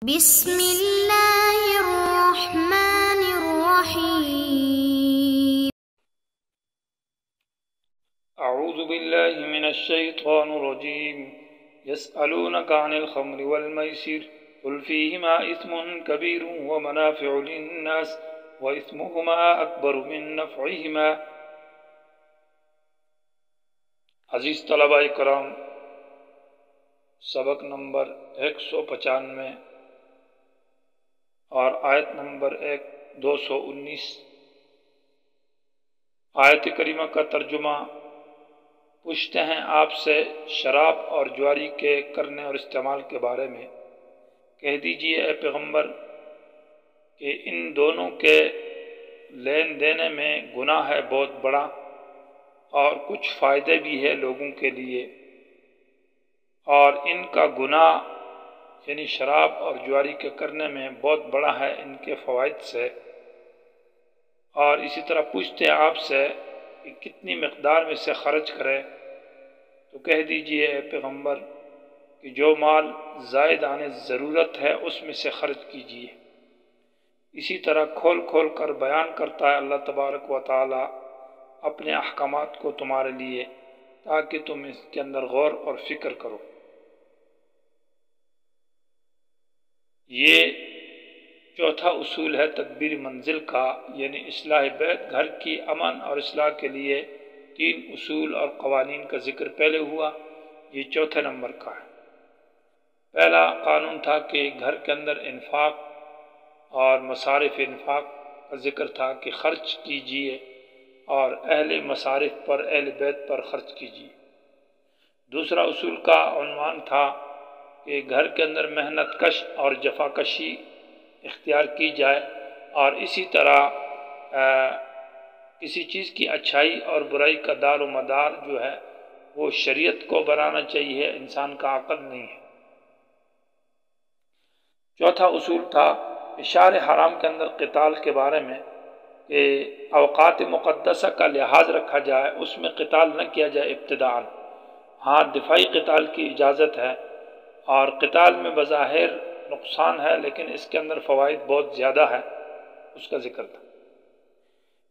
بسم اللہ الرحمن الرحیم اعوذ باللہ من الشیطان الرجیم یسألونک عن الخمر والمیسر قل فیہما اثم کبیر ومنافع للناس واثمہما اکبر من نفعہما۔ عزیز طلبہ کرام، سبق نمبر 195 اور آیت نمبر 219۔ آیت کریمہ کا ترجمہ: پوچھتے ہیں آپ سے شراب اور جواری کے کرنے اور استعمال کے بارے میں، کہہ دیجئے اے پیغمبر کہ ان دونوں کے لین دینے میں گناہ ہے بہت بڑا، اور کچھ فائدے بھی ہے لوگوں کے لیے، اور ان کا گناہ یعنی شراب اور جواری کے کرنے میں بہت بڑا ہے ان کے فوائد سے۔ اور اسی طرح پوچھتے ہیں آپ سے کہ کتنی مقدار میں سے خرچ کریں، تو کہہ دیجئے اے پیغمبر کہ جو مال زائد عن ضرورت ہے اس میں سے خرچ کیجئے۔ اسی طرح کھول کھول کر بیان کرتا ہے اللہ تبارک و تعالی اپنے احکامات کو تمہارے لیے، تاکہ تم اس کے اندر غور اور فکر کرو۔ یہ چوتھا اصول ہے تدبیر منزل کا، یعنی اصلاح بیت، گھر کی امن اور اصلاح کے لیے 3 اصول اور قوانین کا ذکر پہلے ہوا، یہ چوتھے نمبر کا ہے۔ پہلا قانون تھا کہ گھر کے اندر انفاق اور مصارف انفاق کا ذکر تھا کہ خرچ کیجئے، اور اہل مصارف پر، اہل بیت پر خرچ کیجئے۔ دوسرا اصول کا عنوان تھا کہ گھر کے اندر محنت کش اور جفا کشی اختیار کی جائے، اور اسی طرح کسی چیز کی اچھائی اور برائی کا دار و مدار جو ہے وہ شریعت کو بنانا چاہیے، انسان کا عقل نہیں ہے۔ چوتھا اصول تھا شہر حرام کے اندر قتال کے بارے میں، کہ اوقات مقدسہ کا لحاظ رکھا جائے، اس میں قتال نہ کیا جائے ابتداءً۔ ہاں، دفاعی قتال کی اجازت ہے، اور قتال میں بظاہر نقصان ہے لیکن اس کے اندر فوائد بہت زیادہ ہے، اس کا ذکر تھا۔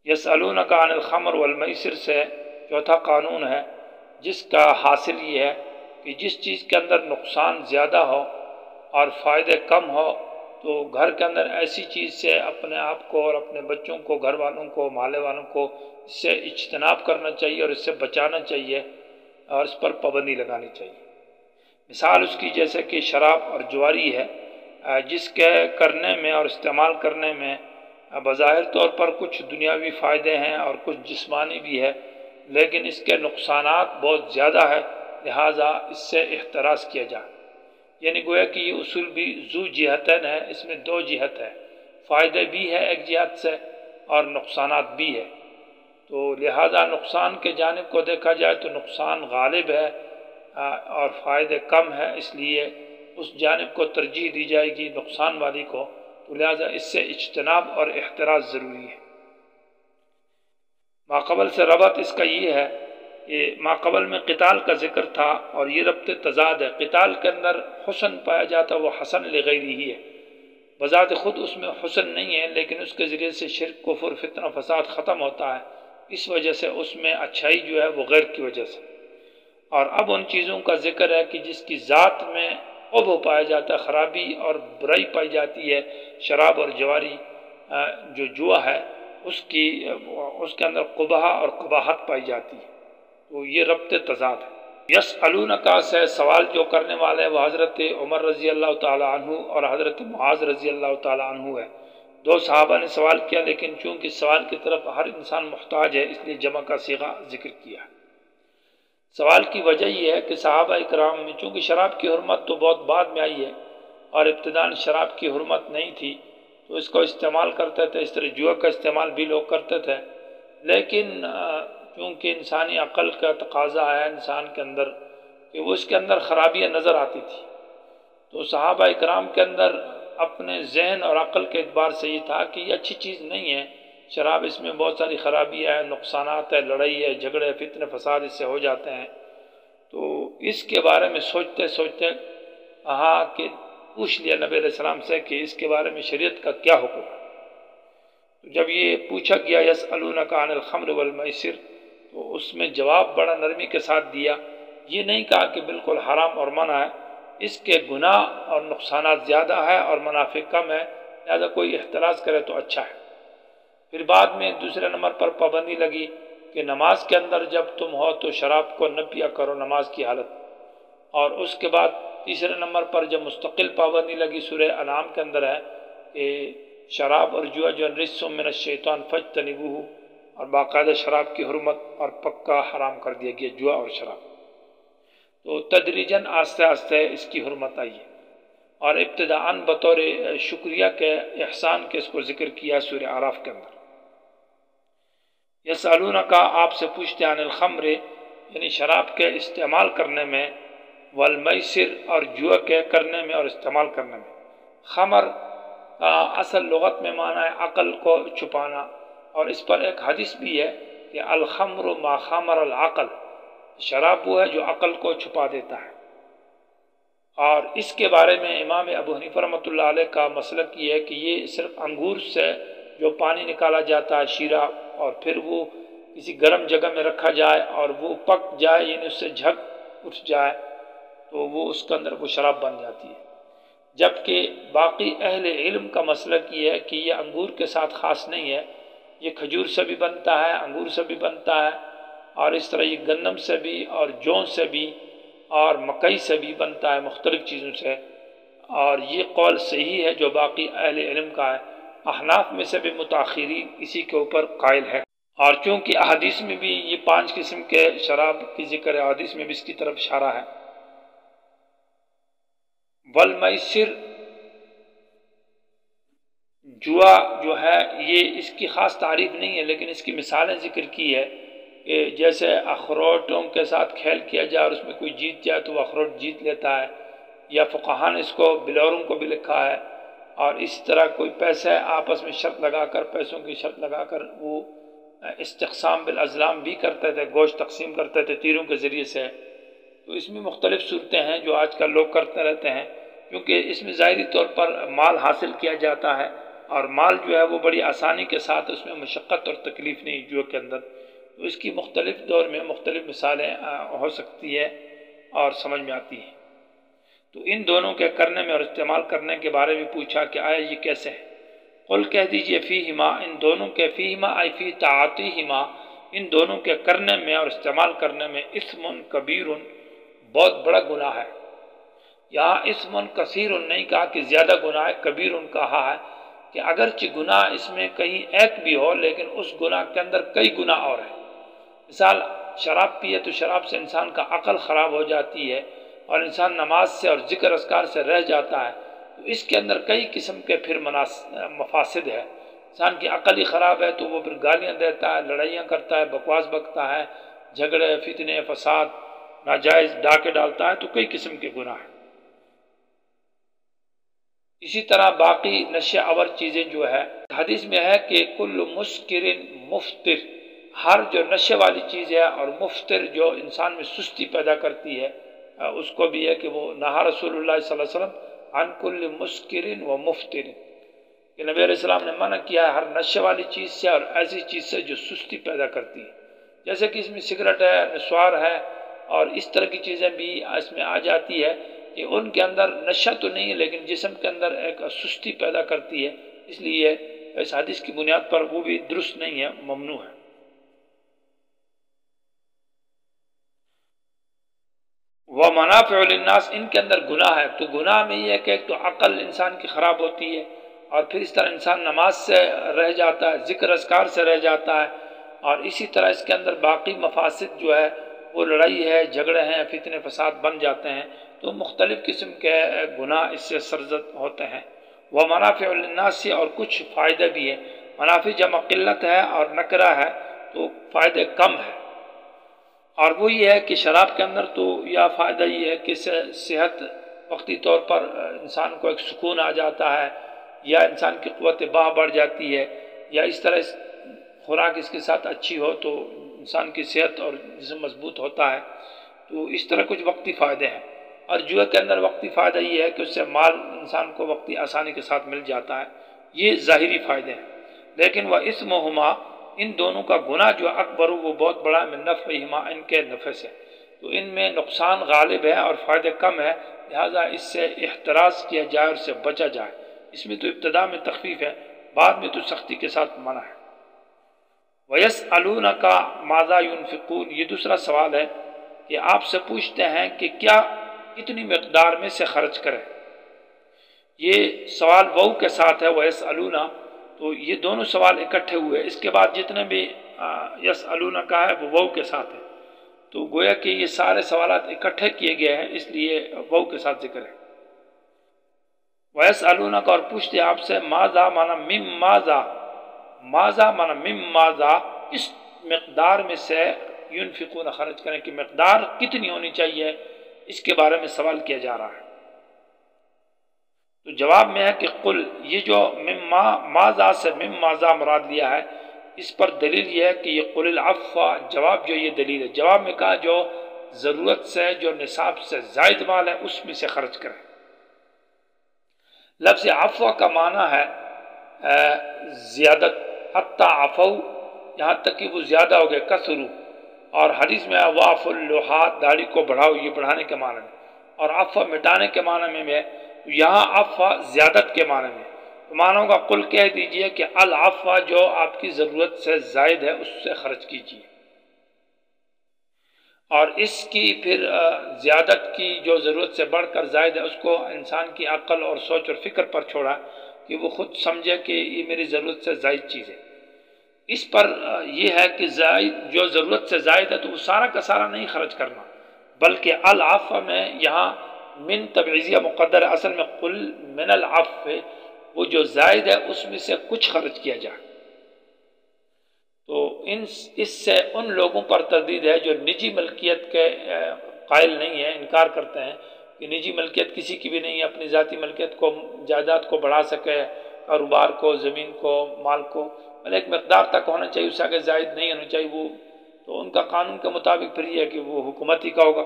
یسألونک عن الخمر والمیسر سے چوتھا قانون ہے، جس کا حاصل یہ ہے کہ جس چیز کے اندر نقصان زیادہ ہو اور فائدے کم ہو، تو گھر کے اندر ایسی چیز سے اپنے آپ کو اور اپنے بچوں کو، گھر والوں کو، محلے والوں کو اس سے اجتناب کرنا چاہیے اور اس سے بچانا چاہیے، اور اس پر پابندی لگانی چاہیے۔ مثال اس کی جیسے کہ شراب اور جواری ہے، جس کے کرنے میں اور استعمال کرنے میں بظاہر طور پر کچھ دنیاوی فائدے ہیں اور کچھ جسمانی بھی ہے، لیکن اس کے نقصانات بہت زیادہ ہے، لہٰذا اس سے احتراز کیا جائے۔ یعنی گویا کہ یہ اصول بھی ذو جہتین ہے، اس میں 2 جہت ہے، فائدے بھی ہے ایک جہت سے اور نقصانات بھی ہے، تو لہٰذا نقصان کے جانب کو دیکھا جائے تو نقصان غالب ہے اور فائدے کم ہے، اس لیے اس جانب کو ترجیح دی جائے گی، نقصان والی کو، تو لہٰذا اس سے اجتناب اور احتراز ضروری ہے۔ ماقبل سے ربط اس کا یہ ہے کہ ماقبل میں قتال کا ذکر تھا، اور یہ ربط تضاد ہے۔ قتال کے اندر حسن پایا جاتا وہ حسن لغیری ہی ہے، بذات خود اس میں حسن نہیں ہے، لیکن اس کے ذریعے سے شرک، کفر، فتنہ، فساد ختم ہوتا ہے، اس وجہ سے اس میں اچھائی جو ہے وہ غیر کی وجہ سے۔ اور اب ان چیزوں کا ذکر ہے کہ جس کی ذات میں عیب پایا جاتا ہے، خرابی اور برائی پائی جاتی ہے، شراب اور جواری جو جوا ہے اس کے اندر قبح اور قباحت پائی جاتی ہے، تو یہ ربط تضاد ہے۔ یسألونک سے سوال جو کرنے والے ہیں وہ حضرت عمر رضی اللہ تعالیٰ عنہ اور حضرت معاذ رضی اللہ تعالیٰ عنہ ہے۔ 2 صحابہ نے سوال کیا، لیکن چونکہ سوال کی طرف ہر انسان محتاج ہے، اس لیے جمع کا صیغہ ذکر کیا ہے۔ سوال کی وجہ یہ ہے کہ صحابہ اکرام میں چونکہ شراب کی حرمت تو بہت بعد میں آئی ہے، اور ابتداً شراب کی حرمت نہیں تھی، تو اس کو استعمال کرتے تھے، اس طرح جوا کا استعمال بھی لوگ کرتے تھے، لیکن چونکہ انسانی عقل کا تقاضا ہے انسان کے اندر کہ وہ اس کے اندر خرابیاں نظر آتی تھی، تو صحابہ اکرام کے اندر اپنے ذہن اور عقل کے اعتبار سے یہ تھا کہ یہ اچھی چیز نہیں ہے، شراب اس میں بہت ساری خرابیاں ہیں، نقصانات ہے، لڑائی ہے، جھگڑے، فتنے، فساد اس سے ہو جاتے ہیں، تو اس کے بارے میں سوچتے سوچتے کہا کہ پوچھ لیا نبی علیہ السلام سے کہ اس کے بارے میں شریعت کا کیا حکم ہے۔ تو جب یہ پوچھا گیا یسألونک عن الخمر والمیسر، تو اس میں جواب بڑا نرمی کے ساتھ دیا، یہ نہیں کہا کہ بالکل حرام اور منع ہے، اس کے گناہ اور نقصانات زیادہ ہے اور منافع کم ہے، لہذا کوئی احتراز کرے تو اچھا ہے۔ پھر بعد میں دوسرے نمبر پر پابندی لگی کہ نماز کے اندر جب تم ہو تو شراب کو نہ پیا کرو نماز کی حالت، اور اس کے بعد تیسرے نمبر پر جب مستقل پابندی لگی سورہ انعام کے اندر ہے کہ شراب اور جوا جو رجس من الشیطان فاجتنبوہ، اور باقاعدہ شراب کی حرمت اور پکا حرام کر دیا گیا جوا اور شراب۔ تو تدریجاً آہستہ آہستہ اس کی حرمت آئی ہے، اور ابتداءً بطور شکریہ کے احسان کے اس کو ذکر کیا سورہ اعراف کے اندر۔ یسألونک، آپ سے پوچھتے ہیں، عن الخمر یعنی شراب کے استعمال کرنے میں، والمیسر اور جوا کے کرنے میں اور استعمال کرنے میں۔ خمر کا اصل لغت میں معنی ہے عقل کو چھپانا، اور اس پر ایک حدیث بھی ہے کہ الخمر ما خمر العقل، شراب وہ ہے جو عقل کو چھپا دیتا ہے۔ اور اس کے بارے میں امام ابو حنیفہ رحمۃ اللہ علیہ کا مسلک یہ ہے کہ یہ صرف انگور سے جو پانی نکالا جاتا ہے شیرہ، اور پھر وہ کسی گرم جگہ میں رکھا جائے اور وہ پک جائے، یعنی اس سے جھگ اٹھ جائے، تو وہ اس کے اندر وہ شراب بن جاتی ہے۔ جبکہ باقی اہل علم کا مسلک یہ ہے کہ یہ انگور کے ساتھ خاص نہیں ہے، یہ کھجور سے بھی بنتا ہے، انگور سے بھی بنتا ہے، اور اس طرح یہ گندم سے بھی اور جوں سے بھی اور مکئی سے بھی بنتا ہے، مختلف چیزوں سے، اور یہ قول صحیح ہے جو باقی اہل علم کا ہے۔ احناف میں سے بھی متاخرین اسی کے اوپر قائل ہے، اور چونکہ احادیث میں بھی یہ 5 قسم کے شراب کی ذکر ہے، احادیث میں بھی اس کی طرف اشارہ ہے۔ والمیسر، جوا جو ہے یہ اس کی خاص تعریف نہیں ہے، لیکن اس کی مثالیں ذکر کی ہے کہ جیسے اخروٹوں کے ساتھ کھیل کیا جائے اور اس میں کوئی جیت جائے تو وہ اخروٹ جیت لیتا ہے، یا فقہاء نے اس کو بلوروں کو بھی لکھا ہے، اور اسی طرح کوئی پیسے آپس میں شرط لگا کر، پیسوں کی شرط لگا کر وہ استقسام بالازلام بھی کرتے تھے، گوشت تقسیم کرتے تھے تیروں کے ذریعے سے۔ تو اس میں مختلف صورتیں ہیں جو آج کل لوگ کرتے رہتے ہیں، کیونکہ اس میں ظاہری طور پر مال حاصل کیا جاتا ہے، اور مال جو ہے وہ بڑی آسانی کے ساتھ، اس میں مشقت اور تکلیف نہیں جوا کے اندر۔ تو اس کی مختلف دور میں مختلف مثالیں ہو سکتی ہے اور سمجھ میں آتی ہیں۔ تو ان دونوں کے کرنے میں اور استعمال کرنے کے بارے میں پوچھا کہ آیا یہ کیسے ہے؟ قل کہہ دیجئے فیہما، ان دونوں کے، فیہما ای فی تعاطیہما، ان دونوں کے کرنے میں اور استعمال کرنے میں، اثم کبیر، بہت بڑا گناہ ہے۔ یہاں اثم کثیر نہیں کہا کہ زیادہ گناہ ہے، کبیر کہا ہے کہ اگرچہ گناہ اس میں کہیں ایک بھی ہو، لیکن اس گناہ کے اندر کئی گناہ اور ہیں۔ مثال، شراب پیے تو شراب سے انسان کا عقل خراب ہو جاتی ہے، اور انسان نماز سے اور ذکر اذکار سے رہ جاتا ہے، تو اس کے اندر کئی قسم کے پھر مفاسد ہے۔ انسان کی عقل ہی خراب ہے تو وہ پھر گالیاں دیتا ہے، لڑائیاں کرتا ہے، بکواس بکتا ہے، جھگڑے، فتنے، فساد، ناجائز ڈاکے ڈالتا ہے، تو کئی قسم کے گناہ ہیں۔ اسی طرح باقی نشے آور چیزیں جو ہے، حدیث میں ہے کہ کل مسکر مفتر، ہر جو نشے والی چیز ہے اور مفتر جو انسان میں سستی پیدا کرتی ہے، اس کو بھی ہے کہ وہ نہا رسول اللہ صلی اللہ علیہ وسلم عن کل مسکر و مفتر، کہ نبی علیہ السلام نے منع کیا ہے ہر نشے والی چیز سے اور ایسی چیز سے جو سستی پیدا کرتی ہے، جیسے کہ اس میں سگریٹ ہے، نسوار ہے، اور اس طرح کی چیزیں بھی اس میں آ جاتی ہے کہ ان کے اندر نشہ تو نہیں ہے لیکن جسم کے اندر ایک سستی پیدا کرتی ہے، اس لیے اس حدیث کی بنیاد پر وہ بھی درست نہیں ہے، ممنوع ہے۔ وَمَنَافِعُ لِلنَّاسِ، ان کے اندر گناہ ہے، تو گناہ میں یہ ہے کہ ایک تو عقل انسان کی خراب ہوتی ہے، اور پھر اس طرح انسان نماز سے رہ جاتا ہے، ذکر اذکار سے رہ جاتا ہے، اور اسی طرح اس کے اندر باقی مفاسد جو ہے وہ لڑائی ہے، جھگڑے ہیں، فتنے فساد بن جاتے ہیں، تو مختلف قسم کے گناہ اس سے سرزد ہوتے ہیں۔ وَمَنَافِعُ لِلنَّاسِ، اور کچھ فائدے بھی ہیں، منافع جمع قلت ہے اور نکرہ ہے تو فائدے کم ہے، اور وہ یہ ہے کہ شراب کے اندر تو یا فائدہ یہ ہے کہ صحت وقتی طور پر انسان کو ایک سکون آ جاتا ہے، یا انسان کی قوت باہ بڑھ جاتی ہے، یا اس طرح خوراک اس کے ساتھ اچھی ہو تو انسان کی صحت اور جسم مضبوط ہوتا ہے، تو اس طرح کچھ وقتی فائدے ہیں۔ اور جوئے کے اندر وقتی فائدہ یہ ہے کہ اس سے مال انسان کو وقتی آسانی کے ساتھ مل جاتا ہے، یہ ظاہری فائدے ہیں۔ لیکن وہ اسمہما، ان دونوں کا گناہ جو اکبر وہ بہت بڑا ہے، من نفعہما، ان کے نفع سے، تو ان میں نقصان غالب ہے اور فائدے کم ہے، لہذا اس سے احتراز کیا جائے اور اس سے بچا جائے۔ اس میں تو ابتدا میں تخفیف ہے، بعد میں تو سختی کے ساتھ منع ہے۔ وَيَسْأَلُونَكَ مَاذَا يُنْفِقُونَ، یہ دوسرا سوال ہے کہ آپ سے پوچھتے ہیں کہ کیا کتنی مقدار میں سے خرچ کریں۔ یہ سوال وو کے ساتھ ہے، وَيَسْأَلُونَ، تو یہ دونوں سوال اکٹھے ہوئے، اس کے بعد جتنے بھی یسألون کا ہے وہ وو کے ساتھ ہے، تو گویا کہ یہ سارے سوالات اکٹھے کیے گئے ہیں، اس لیے وو کے ساتھ ذکر ہے۔ وَيَسْأَلُونَكَ، اور پوچھتے آپ سے، ماذا مانا مم ماذا، ماذا مانا مم ماذا، اس مقدار میں سے ينفقون خرچ کریں، کہ مقدار کتنی ہونی چاہیے، اس کے بارے میں سوال کیا جا رہا ہے۔ تو جواب میں ہے کہ قل، یہ جو مما ماذا سے مم ماذا مراد لیا ہے، اس پر دلیل یہ ہے کہ یہ قل العفو، جواب جو یہ دلیل ہے، جواب میں کہا جو ضرورت سے، جو نصاب سے زائد مال ہے اس میں سے خرچ کریں۔ لفظ عفو کا معنی ہے زیادت، حتی عفو، یہاں تک کہ وہ زیادہ ہو گئے، کثرو، اور حدیث میں واف اللحا، داڑھی کو بڑھاؤ، یہ بڑھانے کے معنی میں، اور عفو مٹانے کے معنی میں، یہاں عفو زیادت کے معنی میں، تو معنوں کا قل کہہ دیجئے کہ العفو، جو آپ کی ضرورت سے زائد ہے اس سے خرچ کیجیے۔ اور اس کی پھر زیادت کی جو ضرورت سے بڑھ کر زائد ہے، اس کو انسان کی عقل اور سوچ اور فکر پر چھوڑا کہ وہ خود سمجھے کہ یہ میری ضرورت سے زائد چیز ہے۔ اس پر یہ ہے کہ زائد جو ضرورت سے زائد ہے تو وہ سارا کا سارا نہیں خرچ کرنا، بلکہ العفو میں یہاں من تبعیضیہ مقدر ہے، اصل میں قل من العفو، وہ جو زائد ہے اس میں سے کچھ خرچ کیا جائے۔ تو اس سے ان لوگوں پر تردید ہے جو نجی ملکیت کے قائل نہیں ہیں، انکار کرتے ہیں کہ نجی ملکیت کسی کی بھی نہیں ہے، اپنی ذاتی ملکیت کو، جائیداد کو بڑھا سکے، کاروبار کو، زمین کو، مال کو، بلکہ ایک مقدار تک ہونا چاہیے، اس سے آگے زائد نہیں ہونا چاہیے۔ وہ تو ان کا قانون کے مطابق پھر یہ ہے کہ وہ حکومت ہی کا ہوگا،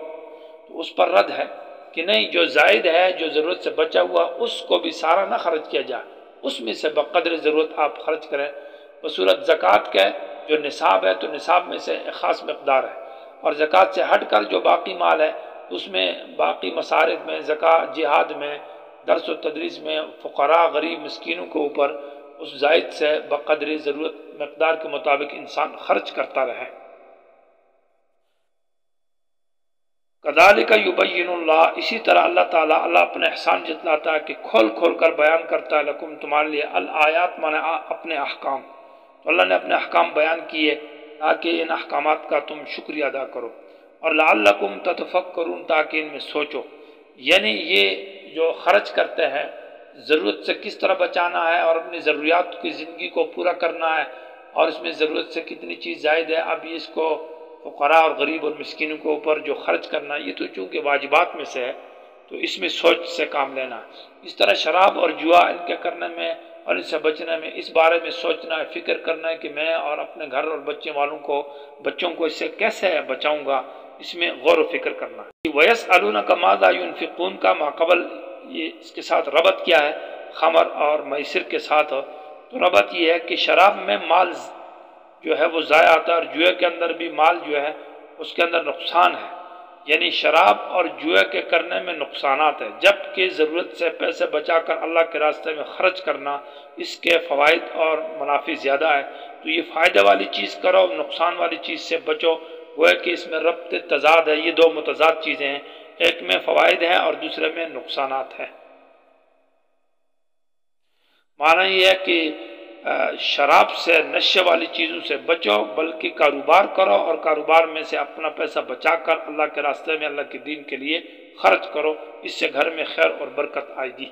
تو اس پر رد ہے کہ نہیں، جو زائد ہے، جو ضرورت سے بچا ہوا، اس کو بھی سارا نہ خرچ کیا جائے، اس میں سے بقدر ضرورت آپ خرچ کریں۔ بصورت زکوٰۃ کے جو نصاب ہے تو نصاب میں سے ایک خاص مقدار ہے، اور زکوٰۃ سے ہٹ کر جو باقی مال ہے اس میں باقی مصارف میں، زکوٰۃ، جہاد میں، درس و تدریس میں، فقراء، غریب، مسکینوں کے اوپر اس زائد سے بقدر ضرورت مقدار کے مطابق انسان خرچ کرتا رہے۔ کذالک یبین اللہ، اسی طرح اللہ تعالیٰ اپنے احسان جتلاتا ہے کہ کھول کھول کر بیان کرتا ہے، لکم تمہارے لیے، الآیات مانے اپنے احکام، تو اللہ نے اپنے احکام بیان کیے تاکہ ان احکامات کا تم شکریہ ادا کرو، اور لعلکم تتفکرون، تاکہ ان میں سوچو، یعنی یہ جو خرچ کرتے ہیں ضرورت سے کس طرح بچانا ہے اور اپنی ضروریات کی زندگی کو پورا کرنا ہے، اور اس میں ضرورت سے کتنی چیز زائد ہے، اب اس کو فقراء اور غریب اور مسکینوں کے اوپر جو خرچ کرنا، یہ تو چونکہ واجبات میں سے ہے تو اس میں سوچ سے کام لینا ہے۔ اس طرح شراب اور جوا ان کے کرنے میں اور ان سے بچنے میں، اس بارے میں سوچنا ہے، فکر کرنا ہے کہ میں اور اپنے گھر اور بچوں کو اس سے کیسے بچاؤں گا، اس میں غور و فکر کرنا ہے۔ وَيَسْأَلُونَكَ مَاذَا يُنْفِقُونَ کا ماقبل یہ اس کے ساتھ ربط کیا ہے، خمر اور میسر کے ساتھ، تو ربط یہ ہے کہ شراب میں مال جو ہے وہ ضائع آتا ہے، اور جوئے کے اندر بھی مال جو ہے اس کے اندر نقصان ہے، یعنی شراب اور جوئے کے کرنے میں نقصانات ہیں، جبکہ ضرورت سے پیسے بچا کر اللہ کے راستے میں خرچ کرنا، اس کے فوائد اور منافع زیادہ ہے۔ تو یہ فائدہ والی چیز کرو، نقصان والی چیز سے بچو، وہ کہ اس میں ربط تضاد ہے، یہ دو متضاد چیزیں ہیں، ایک میں فوائد ہیں اور دوسرے میں نقصانات ہیں۔ معنی یہ ہے کہ شراب سے، نشے والی چیزوں سے بچو، بلکہ کاروبار کرو، اور کاروبار میں سے اپنا پیسہ بچا کر اللہ کے راستے میں، اللہ کے دین کے لیے خرچ کرو، اس سے گھر میں خیر اور برکت آئے گی۔